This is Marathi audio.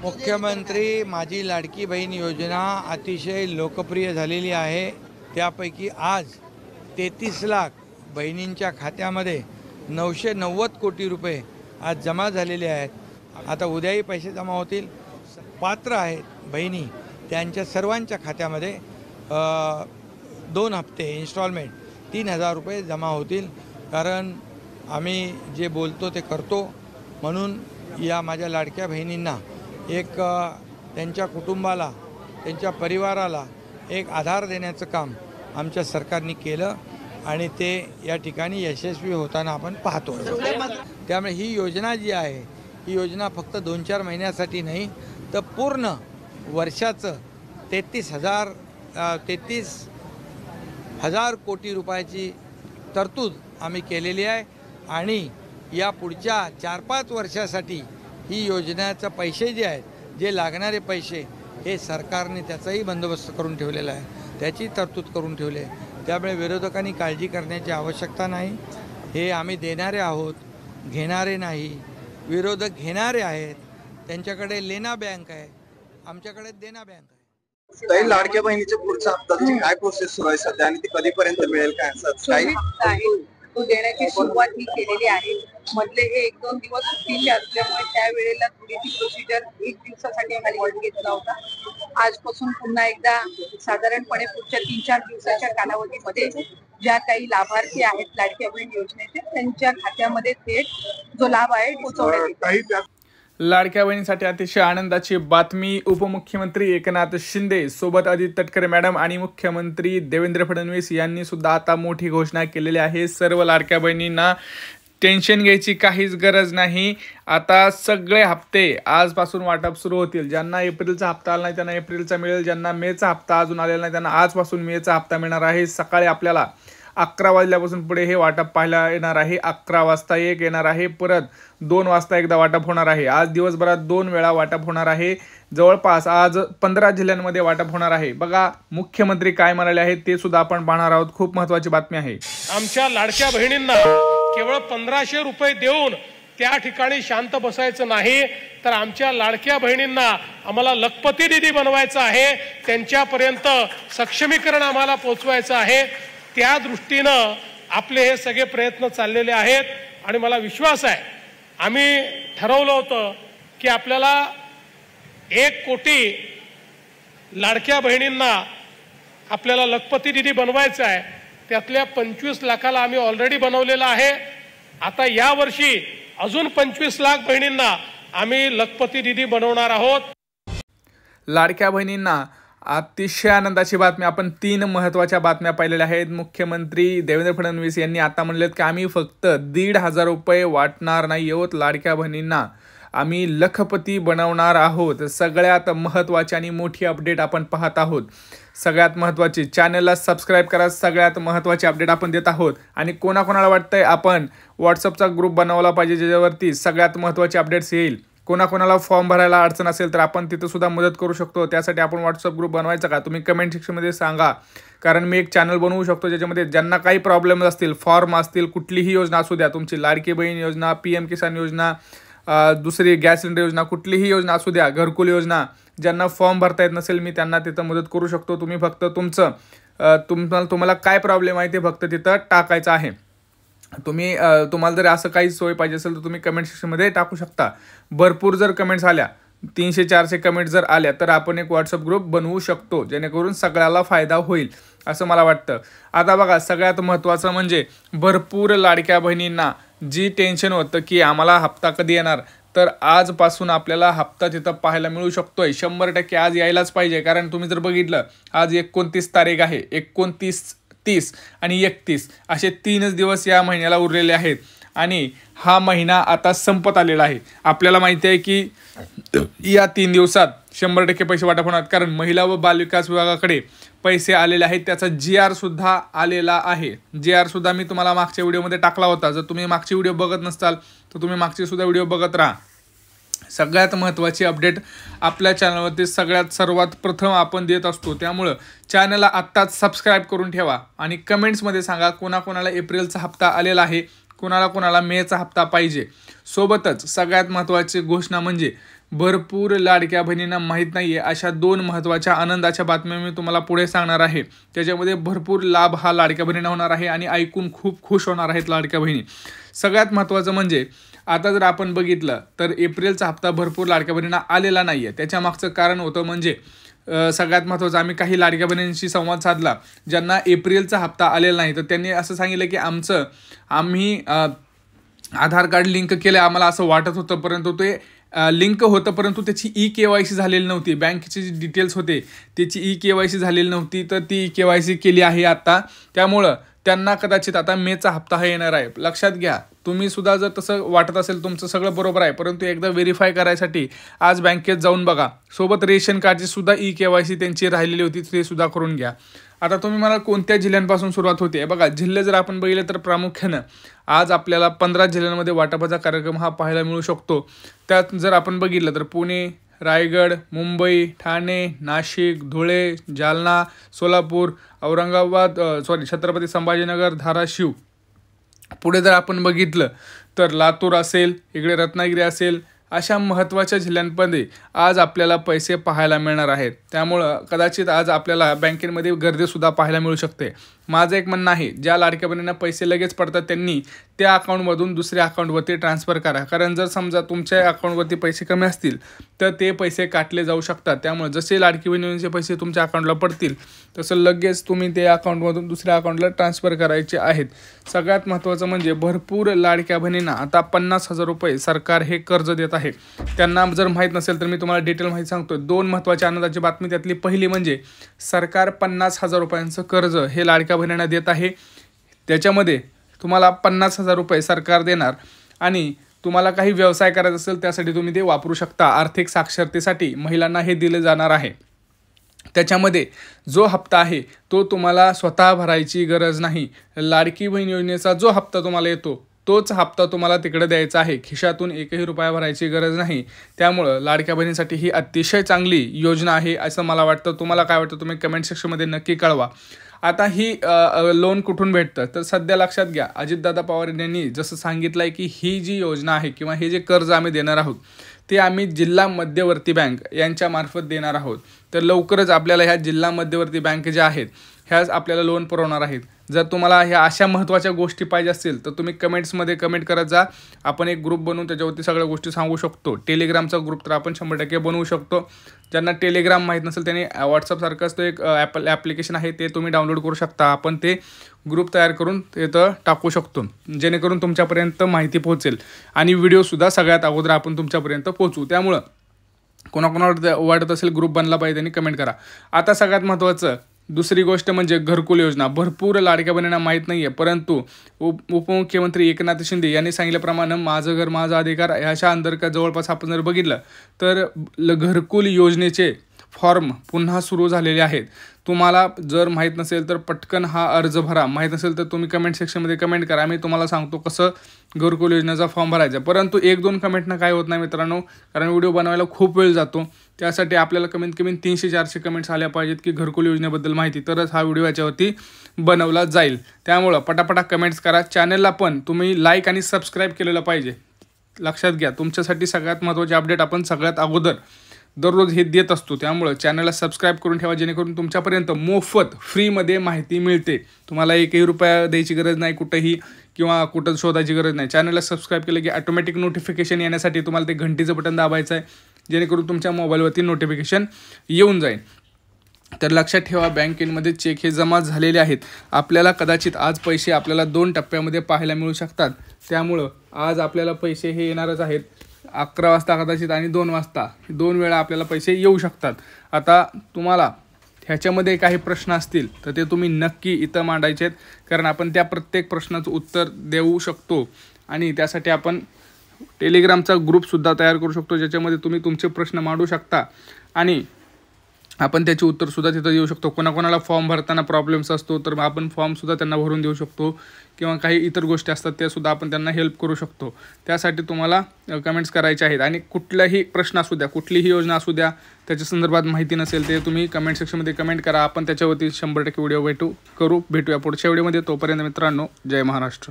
मुख्यमंत्री माझी लाडकी बहीण योजना अतिशय लोकप्रिय झालेली आहे। त्यापैकी आज 33 लाख बहिणींच्या खात्यामध्ये 990 कोटी रुपये आज जमा झालेले आहेत। आता उद्याही पैसे जमा होतील। पात्र आहेत बहिणी त्यांच्या सर्वांच्या खात्यामध्ये 2 हप्ते इन्स्टॉलमेंट 3000 रुपये जमा होतील। कारण आम्ही जे बोलतो ते करतो, म्हणून या माझ्या लाडक्या बहिणींना एक त्यांच्या कुटुंबाला त्यांच्या परिवाराला एक आधार देण्याचं काम आमच्या सरकारने केलं आणि ते या ठिकाणी यशस्वी होताना आपण पाहतो। त्यामुळे ही योजना जी आहे ही योजना फक्त 2-4 महिन्यासाठी नाही तर पूर्ण वर्षाचं 33,000 कोटी रुपयाची तरतूद आम्ही केलेली आहे आणि या पुढच्या 4-5 वर्षासाठी ही योजनेचे पैसे जे आहेत, जे लागणारे पैसे हे सरकारने त्याचाही बंदोबस्त करून ठेवलेला आहे, त्याची तरतूद करून ठेवली आहे। त्यामुळे विरोधकांनी काळजी करण्याची आवश्यकता नाही। हे आम्ही देणारे आहोत, घेणारे नाही। विरोधक घेणारे आहेत, त्यांच्याकडे लेना बँक आहे, आमच्याकडे देना बँक आहे। ताई, लाडक्या बहिणीच्या पुढच्या हप्त्याची काय प्रोसेस सुरू आहे सध्या आणि ती कधीपर्यंत मिळेल काय असं? तो देण्याची सुरुवात ही केलेली आहे। मधले हे 1-2 दिवस सुट्टीचे असल्यामुळे त्यावेळेला थोडीशी प्रोसिजर 1 दिवसासाठी खाली घेतला होता। आजपासून पुन्हा एकदा साधारणपणे पुढच्या 3-4 दिवसाच्या कालावधीमध्ये ज्या काही लाभार्थी आहेत लाडक्या बहीण योजनेचे त्यांच्या खात्यामध्ये थेट जो लाभ आहे पोहोचवण्यात येईल। लाडक्या बहिणीसाठी अतिशय आनंदाची बातमी। उपमुख्यमंत्री एकनाथ शिंदे सोबत अजित तटकरे मॅडम आणि मुख्यमंत्री देवेंद्र फडणवीस यांनी सुद्धा आता मोठी घोषणा केलेली आहे। सर्व लाडक्या बहिणींना टेन्शन घ्यायची काहीच गरज नाही। आता सगळे हप्ते आजपासून वाटप सुरू होतील। ज्यांना एप्रिलचा हप्ता आला नाही त्यांना एप्रिलचा मिळेल, ज्यांना मेचा हप्ता अजून आलेला नाही त्यांना आजपासून मेचा हप्ता मिळणार आहे। सकाळी आपल्याला 11 वाजल्यापासून पुढे हे वाटप पाहायला येणार आहे। 11 वाजता एक येणार आहे, परत 2 वाजता एकदा वाटप होणार आहे। आज दिवसभरात 2 वेळा वाटप होणार आहे। जवळपास आज 15 जिल्ह्यांमध्ये वाटप होणार आहे। बघा मुख्यमंत्री काय म्हणाले आहेत ते सुद्धा आपण पाहणार आहोत। खूप महत्त्वाची बातमी आहे। आमच्या लाडक्या बहिणींना केवळ 1500 रुपये देऊन त्या ठिकाणी शांत बसायचं नाही, तर आमच्या लाडक्या बहिणींना आम्हाला लखपती निधी बनवायचा आहे, त्यांच्यापर्यंत सक्षमीकरण आम्हाला पोहोचवायचं आहे। त्या दृष्टीनं आपले हे सगळे प्रयत्न चाललेले आहेत आणि मला विश्वास आहे आम्ही ठरवलं होतं की आपल्याला 1 कोटी लाडक्या बहिणींना आपल्याला लखपती निधी बनवायचा आहे। त्यातल्या 25 लाखाला आम्ही ऑलरेडी बनवलेला आहे। आता या वर्षी अजून 25 लाख बहिणींना आम्ही लखपती निधी बनवणार आहोत। लाडक्या बहिणींना अतिशय आनंदाची बातमी। आपण 3 महत्त्वाच्या बातम्या पाहिलेल्या आहेत। मुख्यमंत्री देवेंद्र फडणवीस यांनी आता म्हणलेत की आम्ही फक्त 1,500 रुपये वाटणार नाही आहोत, लाडक्या बहिणींना आम्ही लखपती बनवणार आहोत। सगळ्यात महत्त्वाची आणि मोठी अपडेट आपण पाहत आहोत। सगळ्यात महत्त्वाची, चॅनलला सबस्क्राईब करा। सगळ्यात महत्त्वाची अपडेट आपण देत आहोत आणि कोणाकोणाला वाटतंय आपण व्हॉट्सअपचा ग्रुप बनवला पाहिजे ज्याच्यावरती सगळ्यात महत्त्वाची अपडेट्स येईल। कोणाकोणाला फॉर्म भरायला अडचण असेल तर आपण तिथं सुद्धा मदत करू शकतो। त्यासाठी आपण व्हॉट्सअप ग्रुप बनवायचा का तुम्ही कमेंट सेक्शनमध्ये सांगा, कारण मी एक चॅनल बनवू शकतो ज्याच्यामध्ये ज्यांना काही प्रॉब्लेम असतील, फॉर्म असतील, कुठलीही योजना असू द्या, तुमची लाडकी बहीण योजना, PM किसान योजना, दुसरी गॅस सिलेंडर योजना, कुठलीही योजना असू द्या, घरकुल योजना, ज्यांना फॉर्म भरता येत नसेल मी त्यांना तिथं मदत करू शकतो। तुम्ही फक्त तुम्हाला काय प्रॉब्लेम आहे ते फक्त तिथं टाकायचं आहे। तुम्हाला जर असं काही सोय पाहिजे असेल तर तुम्ही कमेंट सेक्शनमध्ये टाकू शकता। भरपूर जर कमेंट्स आल्या, 300-400 कमेंट जर आल्या तर आपण एक व्हॉट्सअप ग्रुप बनवू शकतो जेणेकरून सगळ्याला फायदा होईल असं मला वाटतं। आता बघा सगळ्यात महत्त्वाचं म्हणजे भरपूर लाडक्या बहिणींना जी टेन्शन होतं की आम्हाला हप्ता कधी येणार, तर आजपासून आपल्याला हप्ता तिथं पाहायला मिळू शकतोय। 100% आज यायलाच पाहिजे, कारण तुम्ही जर बघितलं आज 29 तारीख आहे, 29, 30 आणि 31 असे 3च दिवस या महिन्याला उरलेले आहेत आणि हा महिना आता संपत आलेला आहे। आपल्याला माहिती आहे की या 3 दिवसात 100% पैसे वाटप होणार, कारण महिला व बालविकास विभागाकडे पैसे आलेले आहेत। त्याचा GR सुद्धा आलेला आहे। GR सुद्धा मी तुम्हाला मागच्या व्हिडिओमध्ये टाकला होता। जर तुम्ही मागची व्हिडिओ बघत नसताल तर तुम्ही मागची सुद्धा व्हिडिओ बघत राहा। सगळ्यात महत्त्वाची अपडेट आपल्या चॅनलवरती सर्वात प्रथम आपण देत असतो, त्यामुळं चॅनलला आत्ताच सबस्क्राईब करून ठेवा आणि कमेंट्समध्ये सांगा कोणाकोणाला एप्रिलचा हप्ता आलेला आहे, कोणाला कोणाला मेचा हप्ता पाहिजे। सोबतच सगळ्यात महत्त्वाची घोषणा म्हणजे भरपूर लाडक्या बहिणींना माहीत नाही आहे अशा 2 महत्त्वाच्या आनंदाच्या बातम्या मी तुम्हाला पुढे सांगणार आहे. त्याच्यामध्ये भरपूर लाभ हा लाडक्या बहिणींना होणार आहे आणि ऐकून खूप खुश होणार आहेत लाडक्या बहिणी. सगळ्यात महत्त्वाचं म्हणजे आता जर आपण बघितलं तर एप्रिलचा हप्ता भरपूर लाडक्या बहिणींना आलेला नाही आहे. त्याच्या मागचं कारण होतं म्हणजे सगळ्यात महत्त्वाचं, आम्ही काही लाडक्या बहिणींशी संवाद साधला ज्यांना एप्रिलचा हप्ता आलेला नाही. तर त्यांनी असं सांगितलं की आम्ही आधार कार्ड लिंक केलं, आम्हाला असं वाटत होतं, परंतु ते लिंक होतं परंतु त्याची KYC झालेली नव्हती. बँकेचे जे डिटेल्स होते त्याची KYC झालेली नव्हती, तर ती KYC केली आहे आता. त्यामुळं त्यांना कदाचित आता मेचा हप्ता हा येणार आहे. लक्षात घ्या, तुम्ही सुद्धा जर तसं वाटत असेल तुमचं सगळं बरोबर आहे, परंतु एकदा व्हेरीफाय करायसाठी आज बँकेत जाऊन बघा. सोबत रेशन कार्डची सुद्धा KYC त्यांची राहिलेली होती, ते सुद्धा करून घ्या. आता तुम्ही मला कोणत्या जिल्ह्यांपासून सुरुवात होते बघा. जिल्हे जर आपण बघितले तर प्रामुख्यानं आज आपल्याला 15 जिल्ह्यांमध्ये वाटपाचा कार्यक्रम हा पाहायला मिळू शकतो. त्यात जर आपण बघितलं तर पुणे, रायगड, मुंबई, ठाणे, नाशिक, धुळे, जालना, सोलापूर, औरंगाबाद, छत्रपती संभाजीनगर, धाराशिव. पुढे जर आपण बघितलं तर लातूर असेल, इकडे रत्नागिरी असेल, अशा महत्त्वाच्या जिल्ह्यांमध्ये आज आपल्याला पैसे पाहायला मिळणार आहेत. त्यामुळं कदाचित आज आपल्याला बँकेमध्ये गर्दीसुद्धा पाहायला मिळू शकते. माझं एक म्हणणं आहे, ज्या लाडक्या बहिणींना पैसे लगेच पडतात त्यांनी त्या अकाउंटमधून दुसऱ्या अकाउंटवरती ट्रान्सफर करा. कारण जर समजा तुमच्या अकाउंटवरती पैसे कमी असतील तर ते पैसे काटले जाऊ शकतात. त्यामुळे जसे लाडकी बहिणींचे पैसे तुमच्या अकाउंटला पडतील तसं लगेच तुम्ही ते अकाउंटमधून दुसऱ्या अकाउंटला ट्रान्सफर करायचे आहेत. सगळ्यात महत्त्वाचं म्हणजे भरपूर लाडक्या बहिणींना आता 50,000 रुपये सरकार हे कर्ज देत आहे. त्यांना जर माहीत नसेल तर मी तुम्हाला डिटेल माहिती सांगतो. 2 महत्त्वाची आनंदाची बातमी, त्यातली पहिली म्हणजे सरकार 50,000 रुपयांचं कर्ज हे लाडक्या बहिणींना देत आहे. त्याच्यामध्ये तुम्हाला 50,000 रुपये सरकार देणार आणि तुम्हाला काही व्यवसाय करायचा असेल त्यासाठी तुम्ही ते वापरू शकता. आर्थिक साक्षरतेसाठी महिलांना हे दिले जाणार आहे. त्याच्यामध्ये जो हप्ता आहे तो तुम्हाला स्वतः भरायची गरज नाही. लाडकी बहीण योजनेचा जो हप्ता तुम्हाला येतो तोच हप्ता तुम्हाला तिकडे द्यायचा आहे. खिशातून एकही रुपया भरायची गरज नाही. त्यामुळं लाडक्या बहिणींसाठी ही अतिशय चांगली योजना आहे असं मला वाटतं. तुम्हाला काय वाटतं तुम्ही कमेंट सेक्शनमध्ये नक्की कळवा. आता ही लोन कुठून भेटतं तर सध्या लक्षात घ्या, अजितदादा पवार यांनी जसं सांगितलं आहे की ही जी योजना आहे किंवा हे जे कर्ज आम्ही देणार आहोत ते आम्ही जिल्हा मध्यवर्ती बँक यांच्यामार्फत देणार आहोत. तर लवकरच आपल्याला ह्या जिल्हा मध्यवर्ती बँक ज्या आहेत ह्याच आपल्याला लोन पुरवणार आहेत. जर तुम्हाला ह्या अशा महत्त्वाच्या गोष्टी पाहिजे असतील तर तुम्ही कमेंट्समध्ये कमेंट करत जा. आपण एक ग्रुप बनवून त्याच्यावरती सगळ्या गोष्टी सांगू शकतो. टेलिग्रामचा ग्रुप तर आपण 100% बनवू शकतो. ज्यांना टेलिग्राम माहीत नसेल त्यांनी व्हॉट्सअपसारखंच तो एक ॲप्लिकेशन आहे ते तुम्ही डाउनलोड करू शकता. आपण ते ग्रुप तयार करून तिथं टाकू शकतो जेणेकरून तुमच्यापर्यंत माहिती पोहोचेल आणि व्हिडिओसुद्धा सगळ्यात अगोदर आपण तुमच्यापर्यंत पोहोचू. त्यामुळं कोणाकोणाला वाटत असेल ग्रुप बनला पाहिजे त्यांनी कमेंट करा. आता सगळ्यात महत्त्वाचं दुसरी गोष्ट म्हणजे घरकुल योजना. भरपूर लाडक्या बहिणींना माहीत नाही आहे, परंतु उपमुख्यमंत्री एकनाथ शिंदे यांनी सांगितल्याप्रमाणे माझं घर माझा अधिकार ह्याच्या अंतर्गत जवळपास आपण जर बघितलं तर घरकुल योजनेचे फॉर्म पुन्हा सुरू झालेले आहेत. तुम्हाला जर माहीत नसेल तर पटकन हा अर्ज भरा. माहीत नसेल तर तुम्ही कमेंट सेक्शनमध्ये कमेंट करा. मी तुम्हाला सांगतो कसं घरकुल योजनेचा फॉर्म भरायचा. परंतु 1-2 कमेंटनं काय होत नाही मित्रांनो, कारण व्हिडिओ बनवायला खूप वेळ जातो. त्यासाठी आपल्याला कमीत कमी 300-400 कमेंट्स आल्या पाहिजेत की घरकुल योजनेबद्दल माहिती, तरच हा व्हिडिओ याच्यावरती बनवला जाईल. त्यामुळं पटापटा कमेंट्स करा. चॅनलला पण तुम्ही लाईक आणि सबस्क्राईब केलेलं पाहिजे. लक्षात घ्या, तुमच्यासाठी सगळ्यात महत्त्वाचे अपडेट आपण सगळ्यात अगोदर दररोज हे देत असतो. त्यामुळं चॅनलला सबस्क्राईब करून ठेवा जेणेकरून तुमच्यापर्यंत मोफत फ्रीमध्ये माहिती मिळते. तुम्हाला 1ही रुपया द्यायची गरज नाही कुठंही किंवा कुठं शोधायची गरज नाही. चॅनलला सबस्क्राईब केलं की ऑटोमॅटिक नोटिफिकेशन येण्यासाठी तुम्हाला ते घंटीचं बटन दाबायचं आहे जेणेकरून तुमच्या मोबाईलवरती नोटिफिकेशन येऊन जाईल. तर लक्षात ठेवा, बँकेमध्ये चेक हे जमा झालेले आहेत. आपल्याला कदाचित आज पैसे आपल्याला 2 टप्प्यामध्ये पाहायला मिळू शकतात. त्यामुळं आज आपल्याला पैसे हे येणारच आहेत. 11 वाजता कदाचित आणि 2 वाजता 2 वेळा आपल्याला पैसे येऊ शकतात. आता तुम्हाला ह्याच्यामध्ये काही प्रश्न असतील तर ते तुम्ही नक्की इथं मांडायचे आहेत, कारण आपण त्या प्रत्येक प्रश्नाचं उत्तर देऊ शकतो. आणि त्यासाठी आपण टेलिग्रामचा ग्रुपसुद्धा तयार करू शकतो ज्याच्यामध्ये तुम्ही तुमचे प्रश्न मांडू शकता आणि आपण त्याचे उत्तरसुद्धा तिथं देऊ शकतो. कोणाकोणाला फॉर्म भरताना प्रॉब्लेम्स असतो तर आपण फॉर्मसुद्धा त्यांना भरून देऊ शकतो किंवा काही इतर गोष्टी असतात त्यासुद्धा आपण त्यांना हेल्प करू शकतो. त्यासाठी तुम्हाला कमेंट्स करायचे आहेत. आणि कुठलाही प्रश्न असू द्या, कुठलीही योजना असू द्या, त्याच्या संदर्भात माहिती नसेल ते तुम्ही कमेंट सेक्शनमध्ये कमेंट करा. आपण त्याच्यावरती 100% व्हिडिओ भेटूया पुढच्या व्हिडिओमध्ये. तोपर्यंत मित्रांनो, जय महाराष्ट्र.